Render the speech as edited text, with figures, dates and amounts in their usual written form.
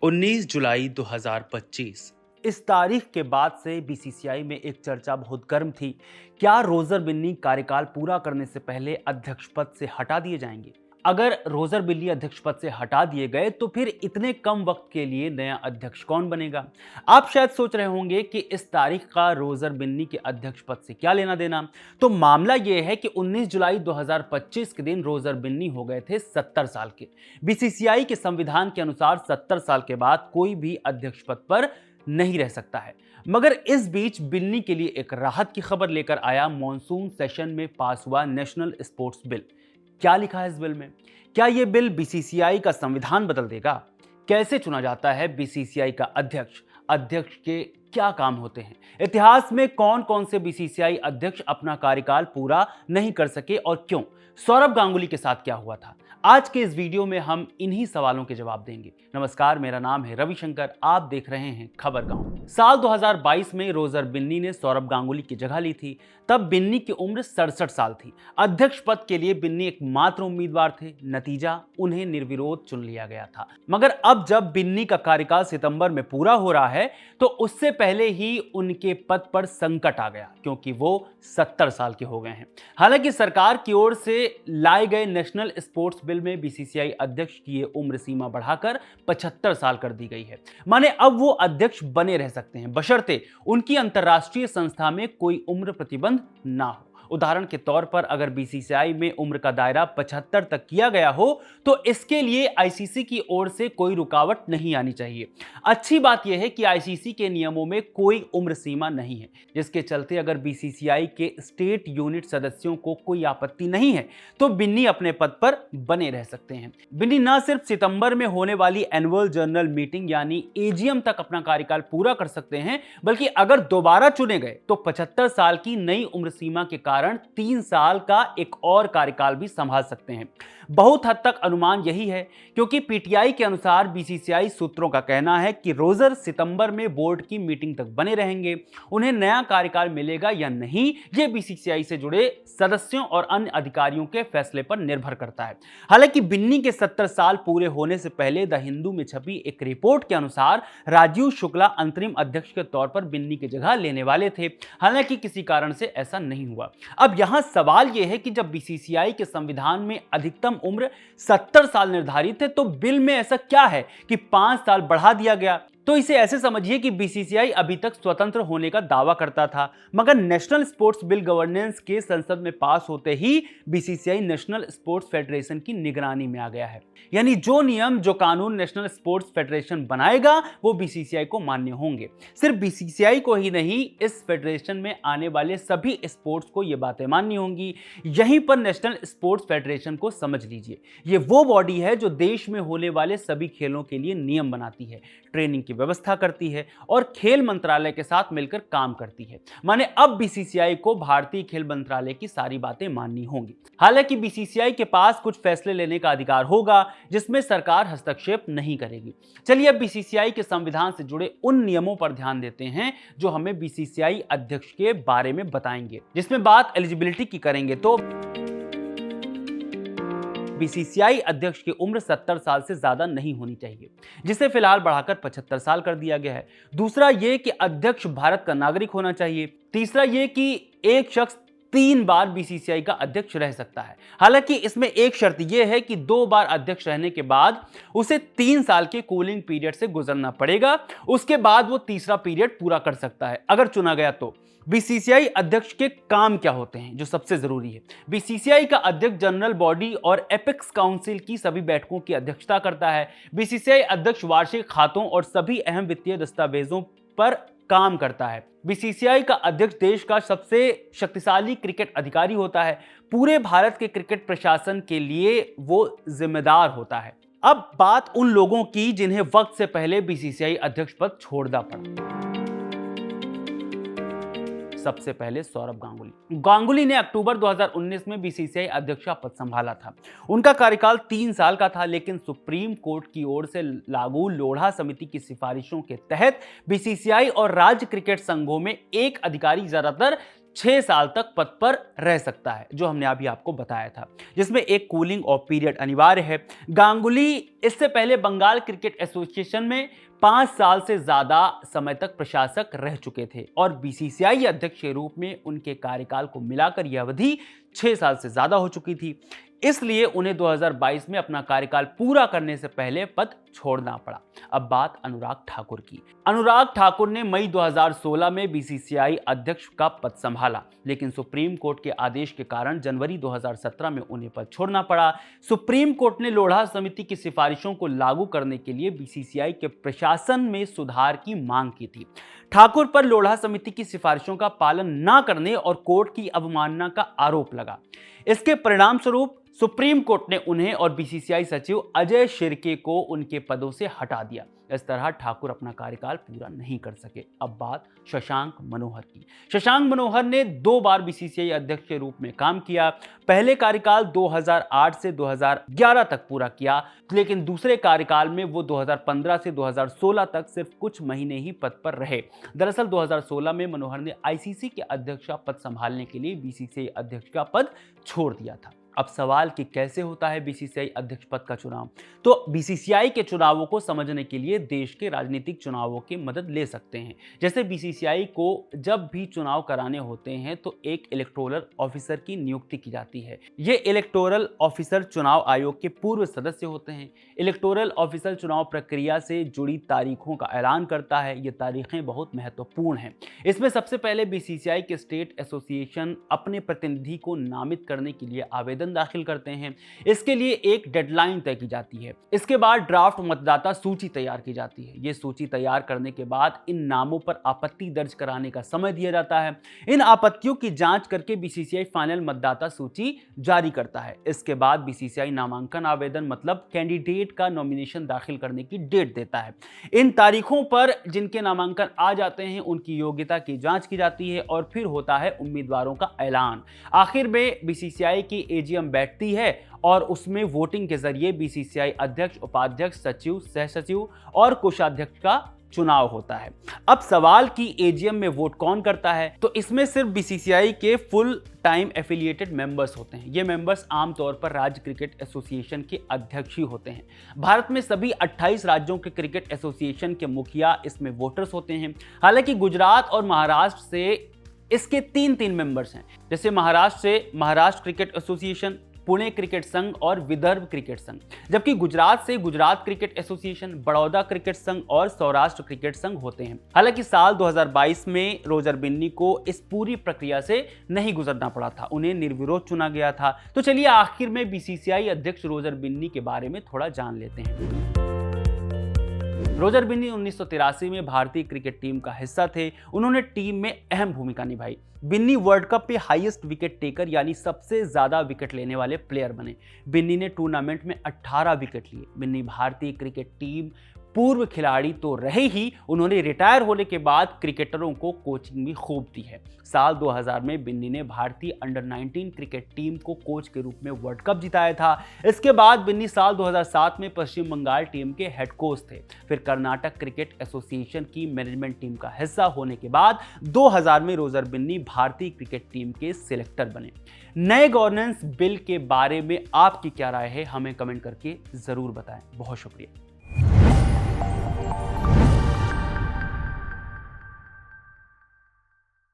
19 जुलाई 2025। इस तारीख के बाद से बीसीसीआई में एक चर्चा बहुत गर्म थी। क्या रोजर बिन्नी कार्यकाल पूरा करने से पहले अध्यक्ष पद से हटा दिए जाएंगे? अगर रोजर बिन्नी अध्यक्ष पद से हटा दिए गए तो फिर इतने कम वक्त के लिए नया अध्यक्ष कौन बनेगा? आप शायद सोच रहे होंगे कि इस तारीख का रोजर बिन्नी के अध्यक्ष पद से क्या लेना देना। तो मामला यह है कि 19 जुलाई 2025 के दिन रोजर बिन्नी हो गए थे 70 साल के। बीसीसीआई के संविधान के अनुसार 70 साल के बाद कोई भी अध्यक्ष पद पर नहीं रह सकता है। मगर इस बीच बिन्नी के लिए एक राहत की खबर लेकर आया मॉनसून सेशन में पास हुआ नेशनल स्पोर्ट्स बिल। क्या लिखा है इस बिल में? क्या यह बिल बीसीसीआई का संविधान बदल देगा? कैसे चुना जाता है बीसीसीआई का अध्यक्ष? अध्यक्ष के क्या काम होते हैं? इतिहास में कौन कौन से बीसीसीआई अध्यक्ष अपना कार्यकाल पूरा नहीं कर सके और क्यों? सौरभ गांगुली के साथ क्या हुआ था? आज के इस वीडियो में हम इन्हीं सवालों के जवाब देंगे। नमस्कार, मेरा नाम है रविशंकर, आप देख रहे हैं खबर गांव। साल 2022 में रोजर बिन्नी ने सौरभ गांगुली की जगह ली थी। तब बिन्नी की उम्र 67 साल थी। अध्यक्ष पद के लिए बिन्नी एकमात्र उम्मीदवार थे। नतीजा, उन्हें निर्विरोध चुन लिया गया था। मगर अब जब बिन्नी का कार्यकाल सितंबर में पूरा हो रहा है तो उससे पहले ही उनके पद पर संकट आ गया, क्योंकि वो 70 साल के हो गए हैं। हालांकि सरकार की ओर से लाए गए नेशनल स्पोर्ट्स बिल में बीसीसीआई अध्यक्ष की ये उम्र सीमा बढ़ाकर 75 साल कर दी गई है। माने अब वो अध्यक्ष बने रह सकते हैं, बशर्ते उनकी अंतर्राष्ट्रीय संस्था में कोई उम्र प्रतिबंध ना हो। उदाहरण के तौर पर अगर बीसीसीआई में उम्र का दायरा 75 तक किया गया हो तो इसके लिए आईसीसी की ओर से कोई रुकावट नहीं आनी चाहिए। अच्छी बात यह है कि आईसीसी के नियमों में कोई उम्र सीमा नहीं है, जिसके चलते अगर बीसीसीआई के स्टेट यूनिट सदस्यों को कोई आपत्ति नहीं है तो बिन्नी अपने पद पर बने रह सकते हैं। बिन्नी न सिर्फ सितंबर में होने वाली एनुअल जनरल मीटिंग यानी एजीएम तक अपना कार्यकाल पूरा कर सकते हैं, बल्कि अगर दोबारा चुने गए तो 75 साल की नई उम्र सीमा के कारण 3 साल का एक और कार्यकाल भी संभाल सकते हैं। बहुत हद तक अनुमान यही है, क्योंकि पीटीआई के अनुसार बीसीसीआई सूत्रों का कहना है कि रोजर सितंबर में बोर्ड की मीटिंग तक बने रहेंगे। उन्हें नया कार्यकाल मिलेगा या नहीं, यह बीसीसीआई से जुड़े सदस्यों और अन्य अधिकारियों के फैसले पर निर्भर करता है। हालांकि बिन्नी के 70 साल पूरे होने से पहले द हिंदू में छपी एक रिपोर्ट के अनुसार राजीव शुक्ला अंतरिम अध्यक्ष के तौर पर बिन्नी की जगह लेने वाले थे। हालांकि किसी कारण से ऐसा नहीं हुआ। अब यहां सवाल यह है कि जब बीसीसीआई के संविधान में अधिकतम उम्र 70 साल निर्धारित है तो बिल में ऐसा क्या है कि 5 साल बढ़ा दिया गया? तो इसे ऐसे समझिए कि बीसीसीआई अभी तक स्वतंत्र होने का दावा करता था, मगर नेशनल स्पोर्ट्स बिल गवर्नेंस के संसद में पास होते ही बीसीसीआई नेशनल स्पोर्ट्स फेडरेशन की निगरानी में आ गया है। यानी जो नियम, जो कानून नेशनल स्पोर्ट्स फेडरेशन बनाएगा वो बीसीसीआई को मान्य होंगे। सिर्फ बीसीसीआई को ही नहीं, इस फेडरेशन में आने वाले सभी स्पोर्ट्स को ये बातें मान्य होंगी। यहीं पर नेशनल स्पोर्ट्स फेडरेशन को समझ लीजिए, ये वो बॉडी है जो देश में होने वाले सभी खेलों के लिए नियम बनाती है, ट्रेनिंग की व्यवस्था करती है और खेल मंत्रालय के साथ मिलकर काम करती है। माने अब बीसीसीआई को भारतीय खेल मंत्रालय की सारी बातें माननी होंगी। हालांकि बीसीसीआई के पास कुछ फैसले लेने का अधिकार होगा जिसमें सरकार हस्तक्षेप नहीं करेगी। चलिए अब बीसीसीआई के संविधान से जुड़े उन नियमों पर ध्यान देते हैं जो हमें बीसीसीआई अध्यक्ष के बारे में बताएंगे। जिसमें बात एलिजिबिलिटी की करेंगे तो बीसीसीआई अध्यक्ष की उम्र 70 साल से ज्यादा नहीं होनी चाहिए, जिसे फिलहाल बढ़ाकर 75 साल कर दिया गया है। दूसरा ये कि अध्यक्ष भारत का नागरिक होना चाहिए। तीसरा ये कि एक शख्स 3 बार बीसीसीआई का अध्यक्ष रह सकता है। हालांकि इसमें एक शर्त यह है कि 2 बार अध्यक्ष रहने के बाद उसे 3 साल के कूलिंग पीरियड से गुजरना पड़ेगा। उसके बाद वो तीसरा पीरियड पूरा कर सकता है अगर चुना गया तो। बीसीसीआई अध्यक्ष के काम क्या होते हैं, जो सबसे जरूरी है? बीसीसीआई का अध्यक्ष जनरल बॉडी और एपेक्स काउंसिल की सभी बैठकों की अध्यक्षता करता है। बीसीसीआई अध्यक्ष वार्षिक खातों और सभी अहम वित्तीय दस्तावेजों पर काम करता है। बीसीसीआई का अध्यक्ष देश का सबसे शक्तिशाली क्रिकेट अधिकारी होता है। पूरे भारत के क्रिकेट प्रशासन के लिए वो जिम्मेदार होता है। अब बात उन लोगों की जिन्हें वक्त से पहले बीसीसीआई अध्यक्ष पद छोड़ना पड़ा। सबसे पहले सौरभ गांगुली ने अक्टूबर 2019 में बीसीसीआई अध्यक्ष का पद संभाला था। उनका कार्यकाल 3 साल का था, लेकिन सुप्रीम कोर्ट की ओर से लागू लोढ़ा समिति की सिफारिशों के तहत बीसीसीआई और राज्य क्रिकेट संघों में एक अधिकारी ज्यादातर 6 साल तक पद पर रह सकता है, जो हमने अभी आपको बताया था, जिसमें एक कूलिंग ऑफ पीरियड अनिवार्य है। गांगुली इससे पहले बंगाल क्रिकेट एसोसिएशन में 5 साल से ज्यादा समय तक प्रशासक रह चुके थे और बीसीसीआई अध्यक्ष के रूप में उनके कार्यकाल को मिलाकर यह अवधि 6 साल से ज्यादा हो चुकी थी। इसलिए उन्हें 2022 में अपना कार्यकाल पूरा करने से पहले पद छोड़ना पड़ा। अब बात अनुराग ठाकुर की। अनुराग ठाकुर ने मई 2016 में बीसीसीआई अध्यक्ष का पद संभाला, लेकिन सुप्रीम कोर्ट के आदेश के कारण जनवरी 2017 में उन्हें पद छोड़ना पड़ा। सुप्रीम कोर्ट ने लोढ़ा समिति की सिफारिशों को लागू करने के लिए बीसीसीआई के प्रशासन में सुधार की मांग की थी। ठाकुर पर लोढ़ा समिति की सिफारिशों का पालन न करने और कोर्ट की अवमानना का आरोप लगा। इसके परिणाम स्वरूप सुप्रीम कोर्ट ने उन्हें और बीसीसीआई सचिव अजय शिर्के को उनके पदों से हटा दिया। इस तरह ठाकुर अपना कार्यकाल पूरा नहीं कर सके। अब बात शशांक मनोहर की। शशांक मनोहर ने 2 बार बीसीसीआई अध्यक्ष के रूप में काम किया। पहले कार्यकाल 2008 से 2011 तक पूरा किया, लेकिन दूसरे कार्यकाल में वो 2015 से 2016 तक सिर्फ कुछ महीने ही पद पर रहे। दरअसल 2016 में मनोहर ने आईसीसी के अध्यक्ष का पद संभालने के लिए बीसीसीआई अध्यक्ष का पद छोड़ दिया था। अब सवाल कि कैसे होता है बीसीसीआई अध्यक्ष पद का चुनाव, तो बीसीसीआई के चुनावों को समझने के लिए देश के राजनीतिक चुनावों की मदद ले सकते हैं। जैसे बीसीसीआई को जब भी चुनाव कराने होते हैं तो एक इलेक्टोरल ऑफिसर की नियुक्ति की जाती है। ये इलेक्टोरल ऑफिसर चुनाव आयोग के पूर्व सदस्य होते हैं। इलेक्टोरल ऑफिसर चुनाव प्रक्रिया से जुड़ी तारीखों का ऐलान करता है। ये तारीखें बहुत महत्वपूर्ण हैं। इसमें सबसे पहले बीसीसीआई के स्टेट एसोसिएशन अपने प्रतिनिधि को नामित करने के लिए आवेदन दाखिल करते हैं। इसके लिए एक डेडलाइन तय की जाती है। इसके बाद ड्राफ्ट मतदाता सूची तैयार की जाती है। यह सूची तैयार करने के बाद इन नामों पर आपत्ति दर्ज कराने का समय दिया जाता है। इन आपत्तियों की जांच करके बीसीसीआई फाइनल मतदाता सूची जारी करता है। इसके बाद बीसीसीआई नामांकन आवेदन मतलब कैंडिडेट का नॉमिनेशन दाखिल करने की डेट देता है। इन तारीखों पर जिनके नामांकन आ जाते हैं उनकी योग्यता की जांच की जाती है और फिर होता है उम्मीदवारों का ऐलान। आखिर में बीसीसीआई की एजीएम बैठती है और उसमें वोटिंग के जरिए बीसीसीआई अध्यक्ष, उपाध्यक्ष, सचिव, सहसचिव और कोषाध्यक्ष का चुनाव होता है। अब सवाल कि एजीएम में वोट कौन करता है, तो इसमें सिर्फ बीसीसीआई के फुल टाइम एफिलिएटेड मेंबर्स होते हैं। ये मेंबर्स आमतौर पर राज्य क्रिकेट एसोसिएशन के अध्यक्ष ही होते हैं। भारत में सभी 28 राज्यों के क्रिकेट एसोसिएशन के मुखिया इसमें वोटर्स होते हैं। हालांकि गुजरात और महाराष्ट्र से इसके 3 मेंबर्स हैं। जैसे महाराष्ट्र से Maharashtra cricket association, Pune cricket संघ और विदर्भ क्रिकेट संघ, जबकि गुजरात से Gujarat cricket association, Baroda cricket संघ और सौराष्ट्र क्रिकेट संघ होते हैं। हालांकि साल 2022 में रोजर बिन्नी को इस पूरी प्रक्रिया से नहीं गुजरना पड़ा था, उन्हें निर्विरोध चुना गया था। तो चलिए आखिर में बीसीसीआई अध्यक्ष रोजर बिन्नी के बारे में थोड़ा जान लेते हैं। रोजर बिन्नी 1983 में भारतीय क्रिकेट टीम का हिस्सा थे। उन्होंने टीम में अहम भूमिका निभाई। बिन्नी वर्ल्ड कप पे हाईएस्ट विकेट टेकर यानी सबसे ज्यादा विकेट लेने वाले प्लेयर बने। बिन्नी ने टूर्नामेंट में 18 विकेट लिए। बिन्नी भारतीय क्रिकेट टीम पूर्व खिलाड़ी तो रहे ही, उन्होंने रिटायर होने के बाद क्रिकेटरों को कोचिंग भी खूब दी है। साल 2000 में बिन्नी ने भारतीय अंडर 19 क्रिकेट टीम को कोच के रूप में वर्ल्ड कप जिताया था। इसके बाद बिन्नी साल 2007 में पश्चिम बंगाल टीम के हेड कोच थे। फिर कर्नाटक क्रिकेट एसोसिएशन की मैनेजमेंट टीम का हिस्सा होने के बाद 2000 में रोजर बिन्नी भारतीय क्रिकेट टीम के सिलेक्टर बने। नए गवर्नेंस बिल के बारे में आपकी क्या राय है, हमें कमेंट करके जरूर बताएं। बहुत शुक्रिया।